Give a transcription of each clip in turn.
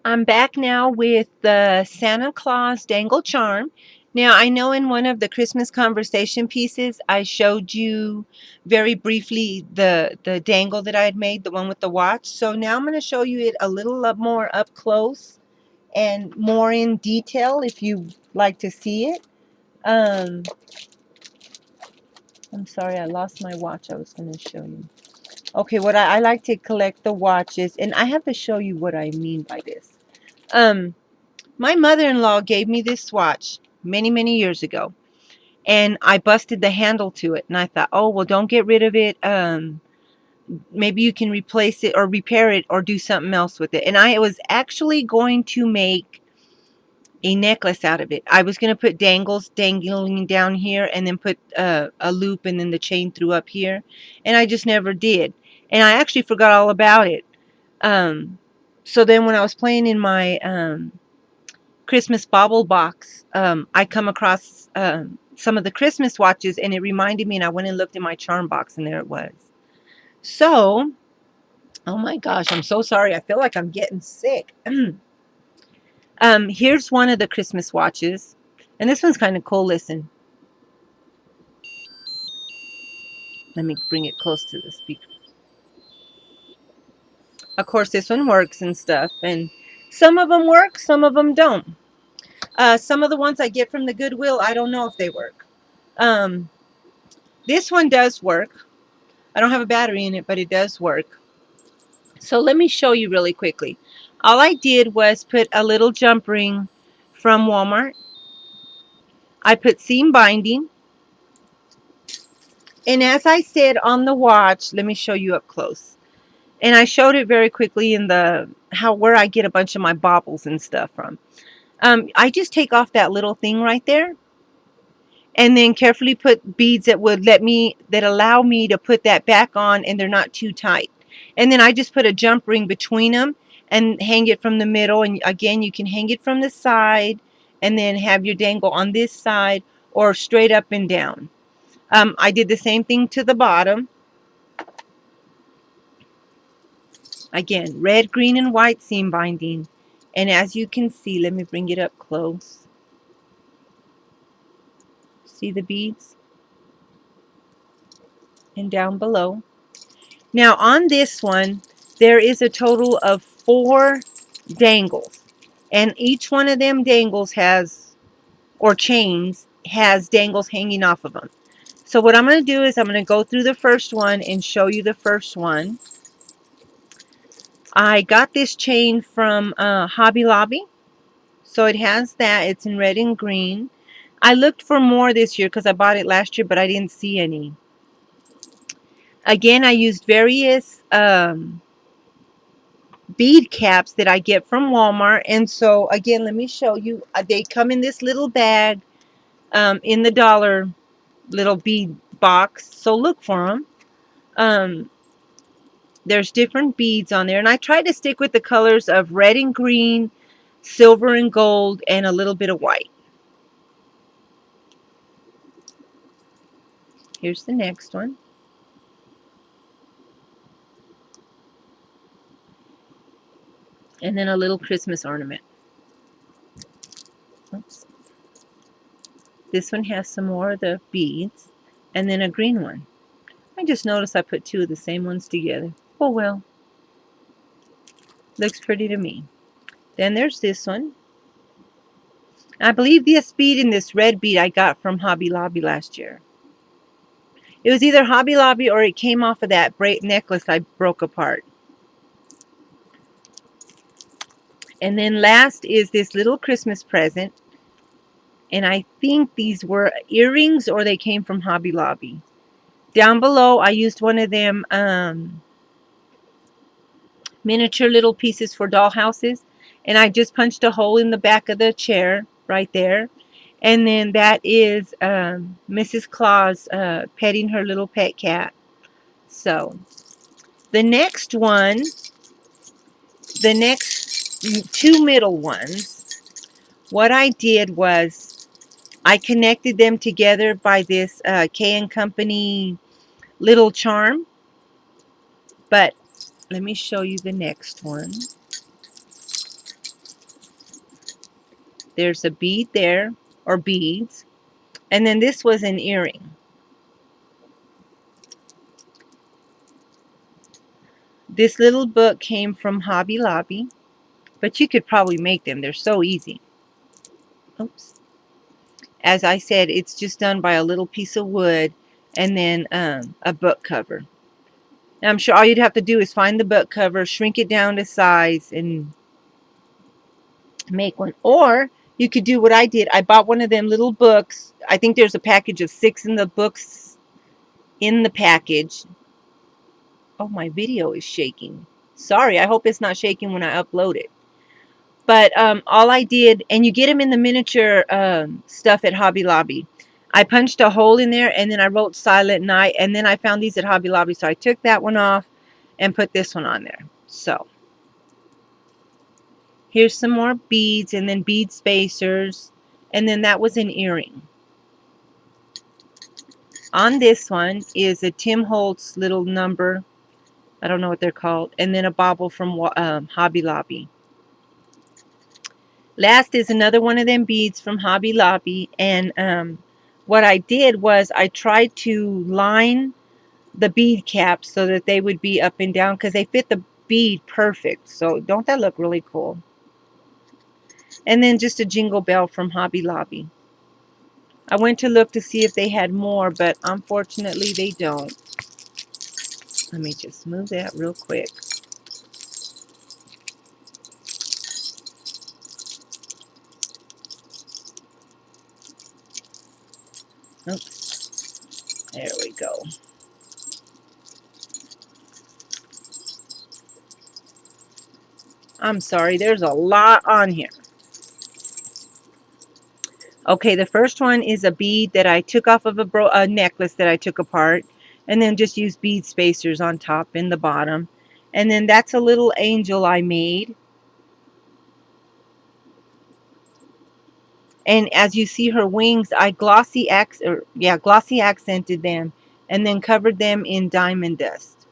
I'm back now with the Santa Claus Dangle charm. Now, I know in one of the Christmas conversation pieces, I showed you very briefly the dangle that I had made, the one with the watch. So now I'm going to show you it a little more up close and more in detail if you like to see it. I'm sorry, I lost my watch. I was going to show you. Okay, what I like to collect the watches, and I have to show you what I mean by this. My mother-in-law gave me this watch many, many years ago, and I busted the handle to it, and I thought, oh, well, don't get rid of it. Maybe you can replace it or repair it or do something else with it. And I was actually going to make a necklace out of it. I was going to put dangles dangling down here and then put a loop and then the chain through up here, and I just never did. And I actually forgot all about it. So then when I was playing in my Christmas bauble box, I come across some of the Christmas watches, and it reminded me, and I went and looked in my charm box, and there it was. So, oh my gosh, I'm so sorry. I feel like I'm getting sick. Here's one of the Christmas watches, and this one's kind of cool. Listen. Let me bring it close to the speaker. Of course, this one works and stuff, and some of them work, some of them don't. Some of the ones I get from the Goodwill, I don't know if they work. This one does work. I don't have a battery in it, but it does work. So let me show you really quickly. All I did was put a little jump ring from Walmart. I put seam binding. And as I said on the watch, let me show you up close. And I showed it very quickly in the where I get a bunch of my baubles and stuff from. I just take off that little thing right there, and then carefully put beads that allow me to put that back on, and they're not too tight. And then I just put a jump ring between them and hang it from the middle. And again, you can hang it from the side and then have your dangle on this side or straight up and down. I did the same thing to the bottom. Again, red, green, and white seam binding. And as you can see, let me bring it up close. See the beads? And down below. Now on this one, there is a total of 4 dangles. And each one of them dangles has, or chains, has dangles hanging off of them. So what I'm going to do is I'm going to go through the first one and show you the first one. I got this chain from Hobby Lobby. So it has that. It's in red and green. I looked for more this year because I bought it last year, but I didn't see any. Again, I used various bead caps that I get from Walmart. And so again, let me show you. They come in this little bag in the dollar little bead box. So look for them. There's different beads on there. And I try to stick with the colors of red and green, silver and gold, and a little bit of white. Here's the next one. And then a little Christmas ornament. Oops. This one has some more of the beads, and then a green one. I just noticed I put 2 of the same ones together. Oh well. Looks pretty to me. Then there's this one. I believe this bead and this red bead I got from Hobby Lobby last year. It was either Hobby Lobby or it came off of that necklace I broke apart. And then last is this little Christmas present. And I think these were earrings or they came from Hobby Lobby. Down below, I used one of them miniature little pieces for doll houses. And I just punched a hole in the back of the chair right there. And then that is Mrs. Claus petting her little pet cat. So the next one, the next 2 middle ones, what I did was I connected them together by this K & Company little charm. But let me show you the next one. There's a bead there, or beads. And then this was an earring. This little book came from Hobby Lobby, but you could probably make them. They're so easy. Oops. As I said, it's just done by a little piece of wood and then a book cover. And I'm sure all you'd have to do is find the book cover, shrink it down to size, and make one. Or you could do what I did. I bought one of them little books. I think there's a package of 6 in the books in the package. Oh, my video is shaking. Sorry, I hope it's not shaking when I upload it. But all I did, and you get them in the miniature stuff at Hobby Lobby. I punched a hole in there, and then I wrote Silent Night, and then I found these at Hobby Lobby, so I took that one off and put this one on there. So here's some more beads, and then bead spacers, and then that was an earring. On this one is a Tim Holtz little number. I don't know what they're called. And then a bauble from Hobby Lobby. Last is another one of them beads from Hobby Lobby. And what I did was I tried to line the bead caps so that they would be up and down because they fit the bead perfect. So don't that look really cool? And then just a jingle bell from Hobby Lobby. I went to look to see if they had more, but unfortunately they don't. Let me just move that real quick. Oops. There we go. I'm sorry, there's a lot on here. Okay, the first one is a bead that I took off of a necklace that I took apart, and then just used bead spacers on top and the bottom. And then that's a little angel I made. And as you see her wings, I glossy accented them and then covered them in diamond dust.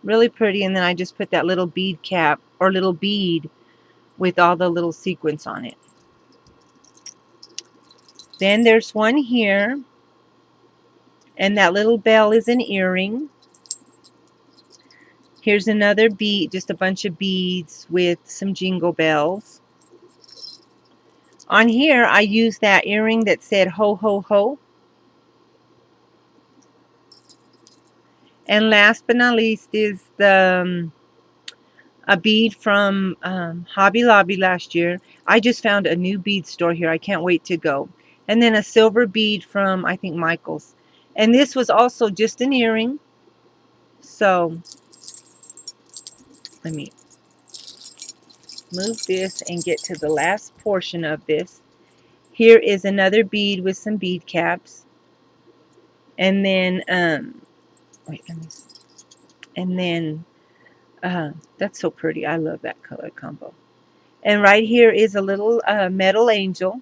Really pretty. And then I just put that little bead cap or little bead with all the little sequins on it. Then there's one here, and that little bell is an earring. Here's another bead, just a bunch of beads with some jingle bells. On here I used that earring that said ho ho ho. And last but not least is the a bead from Hobby Lobby last year. I just found a new bead store here. I can't wait to go. And then a silver bead from, I think, Michael's. And this was also just an earring. So let me move this and get to the last portion of this. Here is another bead with some bead caps. And then, wait, let me see. And then, that's so pretty. I love that color combo. And right here is a little metal angel.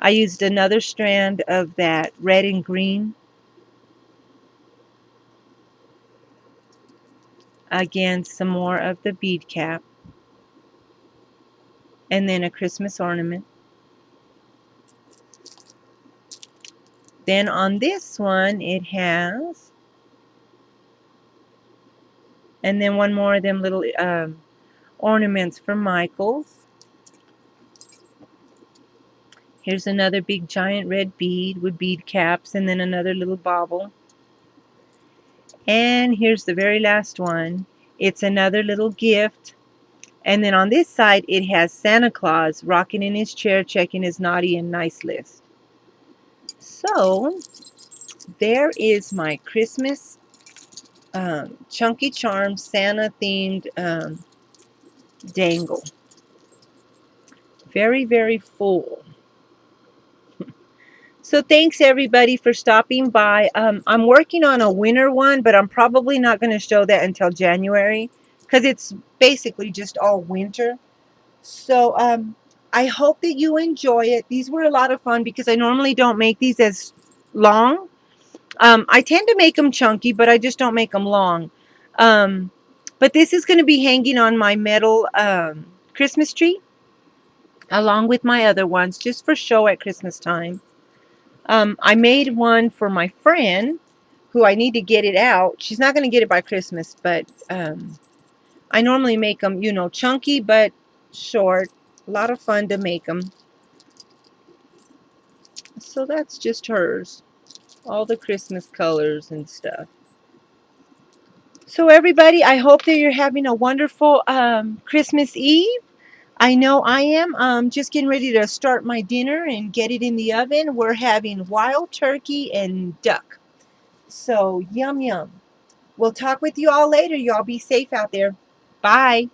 I used another strand of that red and green. Again, some more of the bead cap. And then a Christmas ornament. Then on this one, it has, and then one more of them little ornaments from Michael's. Here's another big giant red bead with bead caps, and then another little bauble. And here's the very last one. It's another little gift. And then on this side, it has Santa Claus rocking in his chair, checking his naughty and nice list. So there is my Christmas Chunky Charm Santa themed dangle. Very, very full. So thanks everybody for stopping by. I'm working on a winter one, but I'm probably not going to show that until January because it's basically just all winter. So I hope that you enjoy it. These were a lot of fun because I normally don't make these as long. I tend to make them chunky, but I just don't make them long. But But this is going to be hanging on my metal Christmas tree, along with my other ones, just for show at Christmas time. I made one for my friend, who I need to get it out. She's not going to get it by Christmas, but I normally make them, you know, chunky but short. A lot of fun to make them. So that's just hers. All the Christmas colors and stuff. So everybody, I hope that you're having a wonderful Christmas Eve. I know I am. Just getting ready to start my dinner and get it in the oven. We're having wild turkey and duck. So yum yum. We'll talk with you all later. Y'all be safe out there. Bye.